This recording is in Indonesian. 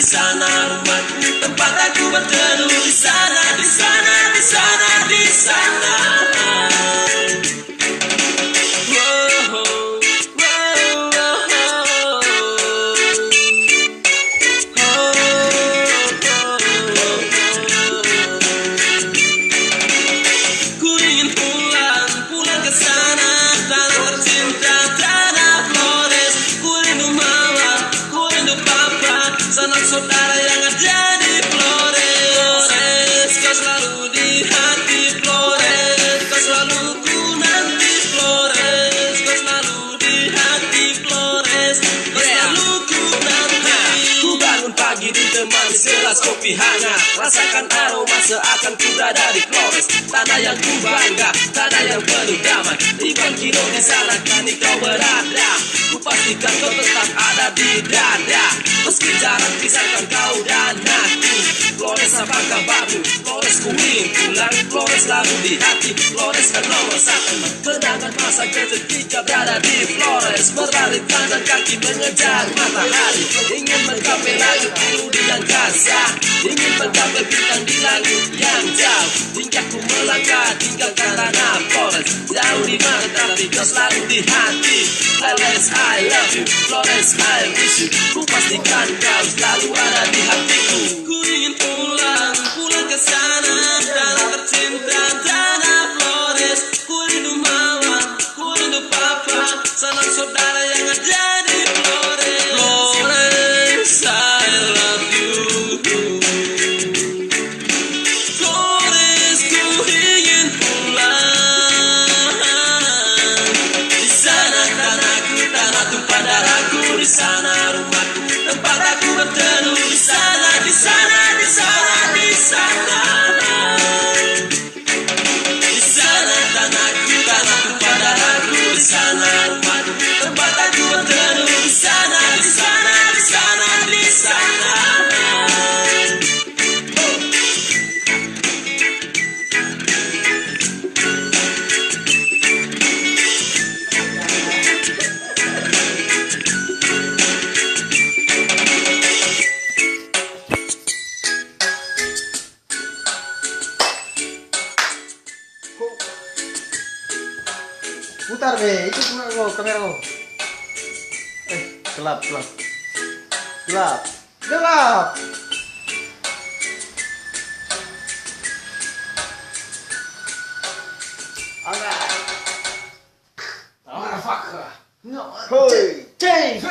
sana rumahku, tempat aku berteduh di sana, di sana, di sana, di sana. Saudara yang ada di Flores, kau selalu di hati Flores, kau selalu ku nanti Flores, kau selalu di hati Flores, kau selalu ku nanti. Ku bangun pagi ditemani segelas kopi hangat, rasakan aroma seakan ku berada di Flores, tanah yang ku bangga, tanah yang penuh damai. Ribuan kilo di sana kini kau berada, ku pastikan kau tetap ada di dada. Meski jarak pisahkan kau dan aku, Flores apa kabarmu? Flores ku ingin pulang, Flores selalu di hati, Flores kan nomor satu. Kenangan masa ketika berada di Flores, berlari tangan kaki mengejar matahari, ingin menggapai langit biru di angkasa, ingin menggapai bintang di langit yang jauh. Hingga ku melangkah tinggalkan tanah Flores, jauh di mana tapi kau selalu di hati. Flores I love you, Flores I miss you, ku pastikan kau selalu ada di hatiku. Ku ingin pulang, pulang ke sana, tanah tercinta, tanah Flores. Ku rindu mama, ku rindu papa, salam saudara yang ada di Flores. Flores, I love you. Flores, ku ingin pulang. Di sana tanahku, tanah tumpah darahku, di sana rumahku, tempat aku berteduh, di sana, di sana, di sana, di sana. Di sana tanahku, tanah tumpah darahku, di sana rumahku, tempat aku berteduh, di sana, di sana, di sana, di sana. Putar deh, itu kamera lo. Gelap, gelap, gelap, gelap. Alright. Motherfucker. No. Hey. Change.